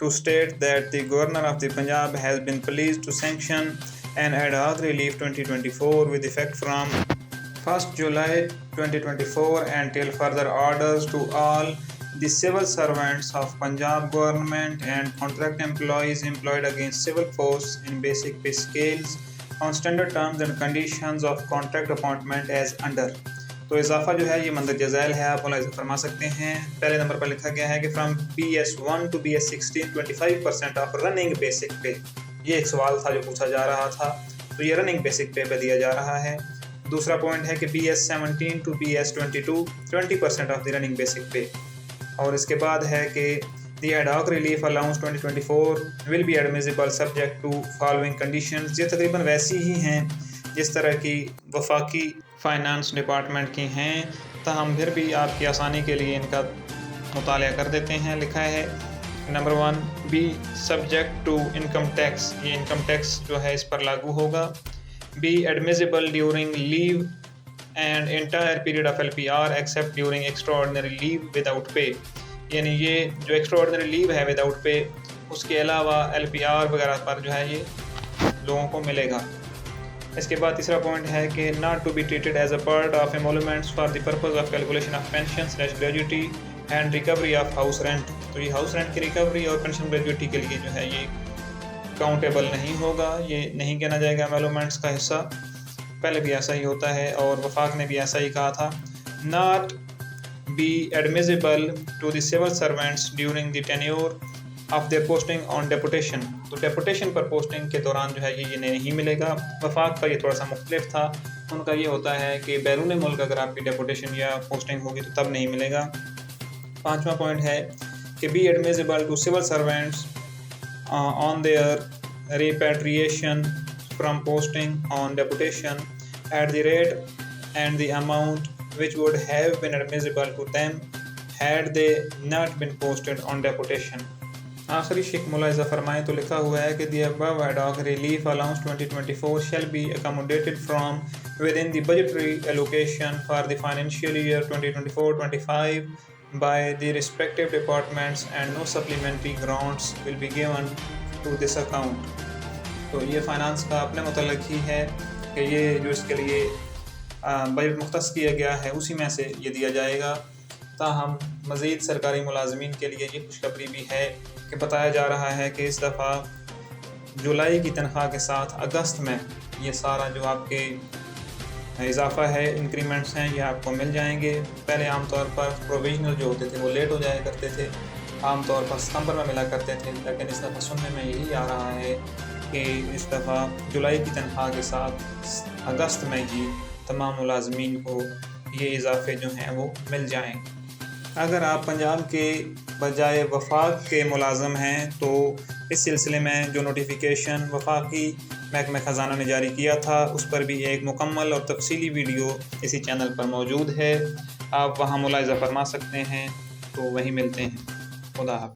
to state that the Governor of the Punjab has been pleased to sanction an ad-hoc relief 2024 with effect from 1st July 2024 until further orders to all the civil servants of Punjab government and contract employees employed against civil force in basic pay scales on standard terms and conditions of contract appointment as under। تو اضافہ جو ہے یہ مندرجہ ذیل ہے، آپ ملاحظہ فرما سکتے ہیں۔ پہلے نمبر پر لکھا گیا ہے کہ from BS1 to BS16 25% of running basic پے۔ یہ ایک سوال تھا جو پوچھا جا رہا تھا، تو یہ رننگ بیسک پے پہ دیا جا رہا ہے۔ دوسرا پوائنٹ ہے کہ BS17 to BS22 20% of the running basic pay, اور اس کے بعد ہے کہ the adhoc relief allowance 2024 will be admissible subject to following conditions. یہ تقریباً ویسی ہی ہیں جس طرح کی وفاقی فائنانس ڈپارٹمنٹ کی ہیں، تاہم پھر بھی آپ کی آسانی کے لیے ان کا مطالعہ کر دیتے ہیں۔ لکھا ہے number 1 be subject to income tax, یہ انکم ٹیکس جو ہے اس پر لاگو ہوگا۔ Be admissible during leave and entire period of LPR except during extraordinary leave without pay, یعنی یہ جو ایکسٹراآرڈنری لیو ہے وداؤٹ پے اس کے علاوہ LPR وغیرہ پر جو ہے یہ لوگوں کو ملے گا۔ اس کے بعد تیسرا پوائنٹ ہے کہ not to be treated as a part of emoluments for the purpose of calculation of pension / gratuity and recovery of house rent. تو یہ ہاؤس رینٹ کی ریکوری اور پینشن گریجویٹی کے لیے جو ہے یہ کاؤنٹیبل نہیں ہوگا، یہ نہیں کہنا جائے گا ایمولومنٹس کا حصہ۔ پہلے بھی ایسا ہی ہوتا ہے اور وفاق نے بھی ایسا ہی کہا تھا۔ Not be admissible to the civil servants during the tenure of their posting on deputation, تو ڈیپوٹیشن پر پوسٹنگ کے دوران جو ہے یہ نہیں ملے گا۔ وفاق کا یہ تھوڑا سا مختلف تھا، ان کا یہ ہوتا ہے کہ بیرون ملک اگر آپ کی ڈیپوٹیشن یا پوسٹنگ ہوگی تو تب نہیں ملے گا۔ پانچواں پوائنٹ ہے کہ be admissible to civil servants on their repatriation from posting on deputation at the rate and the amount which would have been admissible to them had they not been posted on deputation۔ آخری شک ملاحظہ فرمائیں تو لکھا ہوا ہے کہ the above ad-hoc relief allowance 2024 shall be accommodated from within the budgetary allocation for the financial year 2024-25 by the respective departments and no supplementary grants will be given to this account۔ تو یہ finance کا اپنے متعلق ہی ہے کہ یہ جو اس کے لیے بجٹ مختص کیا گیا ہے اسی میں سے یہ دیا جائے گا۔ تاہم مزید سرکاری ملازمین کے لیے یہ خوشخبری بھی ہے کہ بتایا جا رہا ہے کہ اس دفعہ جولائی کی تنخواہ کے ساتھ اگست میں یہ سارا جو آپ کے اضافہ ہے انکریمنٹس ہیں یہ آپ کو مل جائیں گے۔ پہلے عام طور پر پروویژنل جو ہوتے تھے وہ لیٹ ہو جایا کرتے تھے، عام طور پر ستمبر میں ملا کرتے تھے، لیکن اس دفعہ سننے میں یہی آ رہا ہے کہ اس دفعہ جولائی کی تنخواہ کے ساتھ اگست میں ہی تمام ملازمین کو یہ اضافے جو ہیں وہ مل جائیں۔ اگر آپ پنجاب کے بجائے وفاق کے ملازم ہیں تو اس سلسلے میں جو نوٹیفیکیشن وفاقی محکمہ خزانہ نے جاری کیا تھا اس پر بھی ایک مکمل اور تفصیلی ویڈیو اسی چینل پر موجود ہے، آپ وہاں ملاحظہ فرما سکتے ہیں۔ تو وہیں ملتے ہیں، خدا حافظ۔